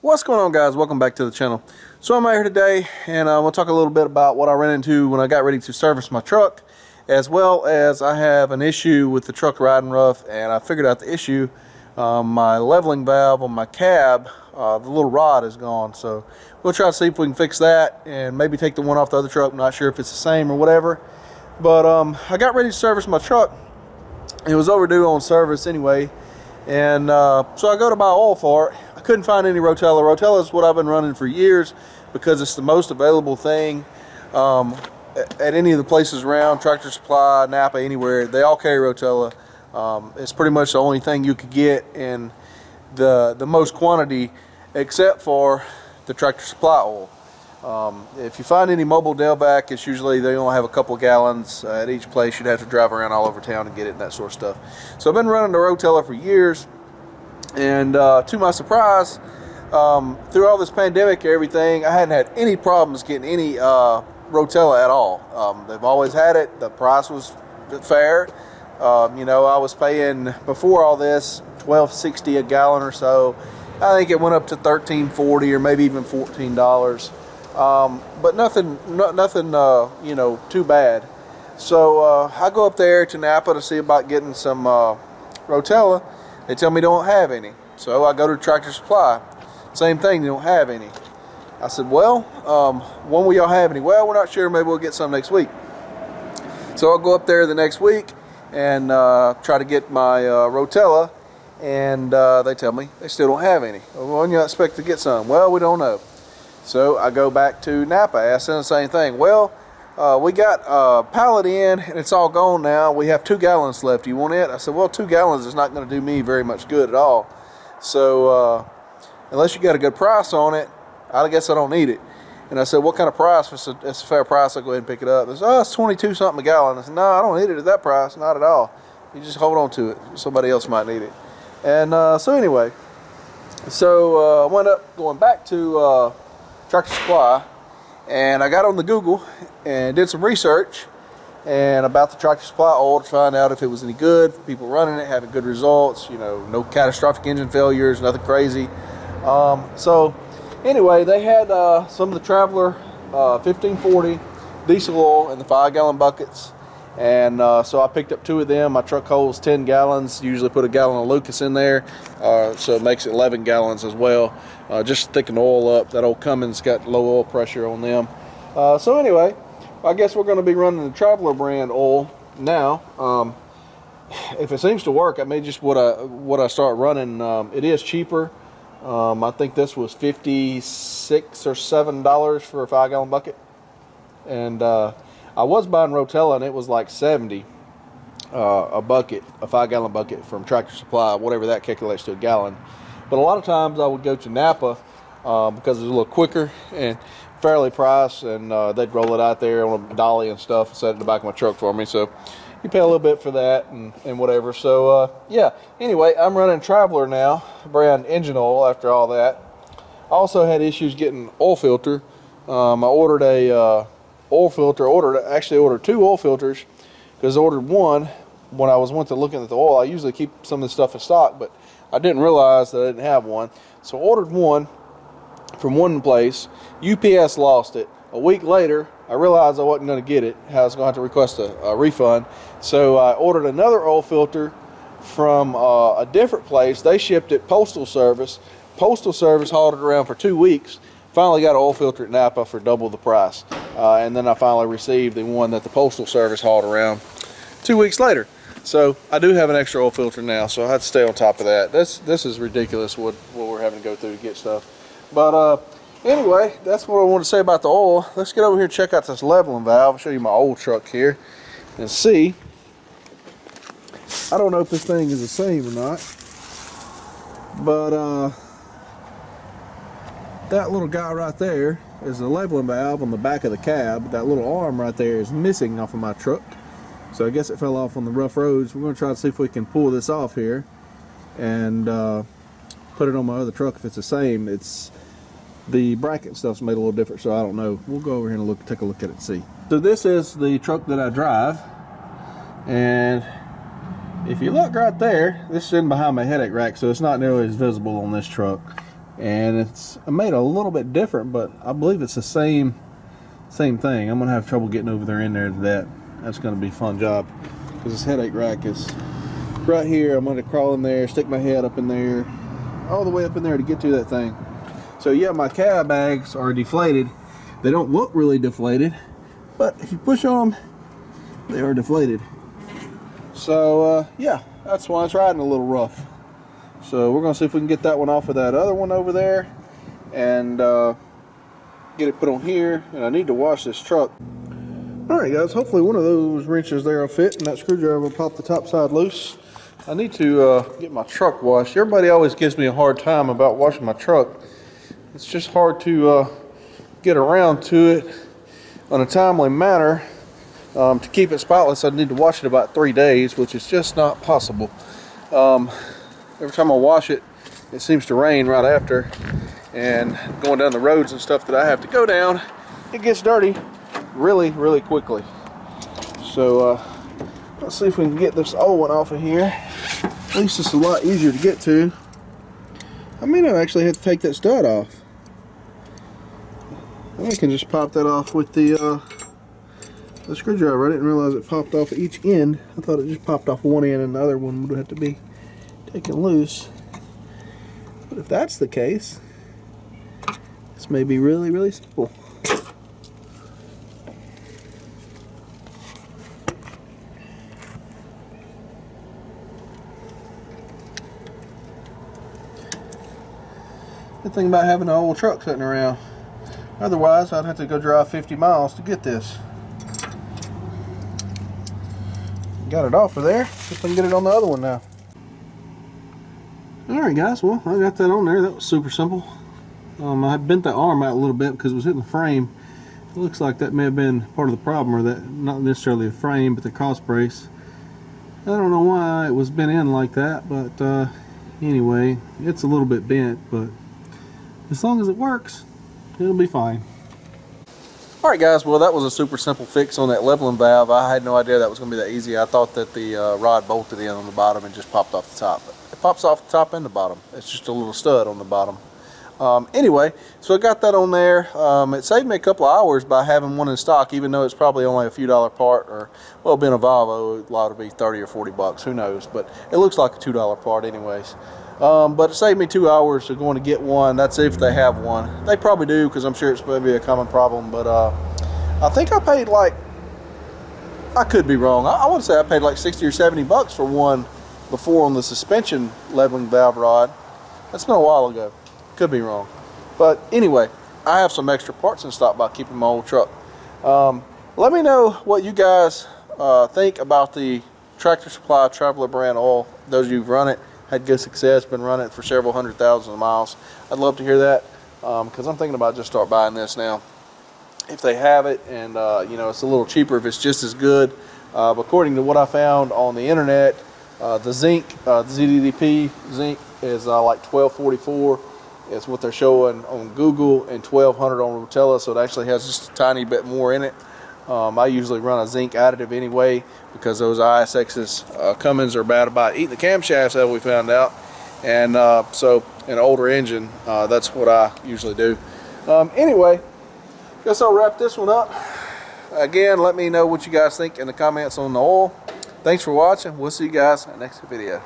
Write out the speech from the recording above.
What's going on, guys? Welcome back to the channel. So I'm out here today and we'll talk a little bit about what I ran into when I got ready to service my truck, as well as I have an issue with the truck riding rough, and I figured out the issue. My leveling valve on my cab, the little rod is gone, so we'll try to see if we can fix that and maybe take the one off the other truck. I'm not sure if it's the same or whatever, but I got ready to service my truck. It was overdue on service anyway, and so I go to buy oil for it. I couldn't find any Rotella. Rotella is what I've been running for years because it's the most available thing at any of the places around, Tractor Supply, Napa, anywhere. They all carry Rotella. It's pretty much the only thing you could get in the most quantity, except for the Tractor Supply oil. If you find any mobile Delvac, it's usually they only have a couple of gallons at each place. You'd have to drive around all over town and get it and that sort of stuff. So I've been running the Rotella for years, and to my surprise, through all this pandemic and everything, I hadn't had any problems getting any Rotella at all. They've always had it. The price was fair. You know, I was paying before all this $12.60 a gallon or so. I think it went up to $13.40 or maybe even $14. But nothing, you know, too bad. So I go up there to Napa to see about getting some Rotella. They tell me don't have any. So I go to Tractor Supply. Same thing, they don't have any. I said, well, when will y'all have any? Well, we're not sure. Maybe we'll get some next week. So I'll go up there the next week and try to get my Rotella, and they tell me they still don't have any. Well, when you expect to get some? Well, we don't know. So I go back to Napa, ask them the same thing. Well, we got a pallet in and it's all gone now. We have 2 gallons left. Do you want it? I said, well, 2 gallons is not going to do me very much good at all. So unless you got a good price on it, I guess I don't need it. And I said, what kind of price? If it's a fair price, I'll go ahead and pick it up. They said, oh, it's 22 something a gallon. I said, no, I don't need it at that price. Not at all. You just hold on to it. Somebody else might need it. And so anyway, so I wound up going back to Tractor Supply, and I got on the Google and did some research and about the Tractor Supply oil to find out if it was any good, people running it, having good results, you know, no catastrophic engine failures, nothing crazy. So anyway, they had some of the Traveler 1540 diesel oil in the 5-gallon buckets, and so I picked up 2 of them. My truck holds 10 gallons. Usually put a gallon of Lucas in there, so it makes it 11 gallons as well. Just thicken the oil up. That old Cummins got low oil pressure on them. So anyway, I guess we're going to be running the Traveler brand oil now. If it seems to work, I may just what I start running. It is cheaper. I think this was $56 or $7 for a 5-gallon bucket, and I was buying Rotella and it was like $70 a bucket, a 5-gallon bucket from Tractor Supply, whatever that calculates to a gallon. But a lot of times I would go to Napa because it's a little quicker and fairly priced, and they'd roll it out there on a dolly and stuff and set it in the back of my truck for me. So you pay a little bit for that and whatever. So yeah, anyway, I'm running Traveler now, brand engine oil after all that. I also had issues getting oil filter. I ordered a oil filter, actually ordered 2 oil filters, because I ordered one when I went to looking at the oil. I usually keep some of this stuff in stock, but I didn't realize that I didn't have one. So I ordered one from one place. UPS lost it. A week later, I realized I wasn't going to get it. I was going to have to request a refund. So I ordered another oil filter from a different place. They shipped it postal service. Postal service hauled it around for 2 weeks. Finally got an oil filter at Napa for double the price. And then I finally received the one that the postal service hauled around 2 weeks later. So I do have an extra oil filter now, so I have to stay on top of that. This is ridiculous what we're having to go through to get stuff. But anyway, that's what I want to say about the oil. Let's get over here and check out this leveling valve. I'll show you my old truck here and see. I don't know if this thing is the same or not, but that little guy right there is the leveling valve on the back of the cab. That little arm right there is missing off of my truck. So I guess it fell off on the rough roads. We're going to try to see if we can pull this off here and put it on my other truck if it's the same. It's the bracket and stuff's made a little different, so I don't know. We'll go over here and take a look at it and see. So this is the truck that I drive, and if you look right there, this is in behind my headache rack, so it's not nearly as visible on this truck. and it's made a little bit different, but I believe it's the same thing. I'm gonna have trouble getting over there in there to that. That's gonna be a fun job, because this headache rack is right here. I'm gonna crawl in there, stick my head up in there, all the way up in there to get to that thing. So yeah, my cab bags are deflated. They don't look really deflated, but if you push on them, they are deflated. So yeah, that's why it's riding a little rough. So we're gonna see if we can get that one off of that other one over there, and get it put on here. And I need to wash this truck. All right, guys. Hopefully one of those wrenches there will fit, and that screwdriver will pop the top side loose. I need to get my truck washed. Everybody always gives me a hard time about washing my truck. It's just hard to get around to it on a timely manner. To keep it spotless, I need to wash it about 3 days, which is just not possible. Every time I wash it, it seems to rain right after, and going down the roads and stuff that I have to go down, it gets dirty really quickly. So let's see if we can get this old one off of here. At least it's a lot easier to get to. I may not actually have to take that stud off. I can just pop that off with the screwdriver. I didn't realize it popped off at each end. I thought it just popped off one end and the other one would have to be taken loose. But if that's the case, this may be really simple. Good thing about having an old truck sitting around. Otherwise, I'd have to go drive 50 miles to get this. Got it off of there. See if I can get it on the other one now. Alright guys, well, I got that on there. That was super simple. I bent that arm out a little bit because it was hitting the frame. It looks like that may have been part of the problem, or that not necessarily the frame, but the cross brace. I don't know why it was bent in like that, but anyway, it's a little bit bent, but as long as it works, it'll be fine. Alright guys, well that was a super simple fix on that leveling valve. I had no idea that was going to be that easy. I thought that the rod bolted in on the bottom and just popped off the top. But it pops off the top and the bottom. It's just a little stud on the bottom. Anyway, so I got that on there. It saved me a couple of hours by having one in stock, even though it's probably only a few dollar part, or, well, being a Volvo, a lot of be 30 or 40 bucks, who knows, but it looks like a $2 part anyways. But it saved me 2 hours of going to get one. That's if they have one. They probably do, because I'm sure it's maybe a common problem, but I think I paid like, I could be wrong, I want to say I paid like 60 or 70 bucks for one before on the suspension leveling valve rod. That's been a while ago. Could be wrong. But anyway, I have some extra parts in stock by keeping my old truck. Let me know what you guys think about the Tractor Supply Traveler brand oil. Those of you who've run it, had good success, been running it for several 100,000 miles. I'd love to hear that, because I'm thinking about just start buying this now if they have it. And you know, it's a little cheaper if it's just as good. But according to what I found on the internet, the zinc, the ZDDP zinc is like $12.44. It's what they're showing on Google, and $1,200 on Rotella, so it actually has just a tiny bit more in it. I usually run a zinc additive anyway, because those ISXs Cummins are bad about eating the camshafts, as we found out. And so in an older engine, that's what I usually do. Anyway, guess I'll wrap this one up. Again, let me know what you guys think in the comments on the oil. Thanks for watching. We'll see you guys in the next video.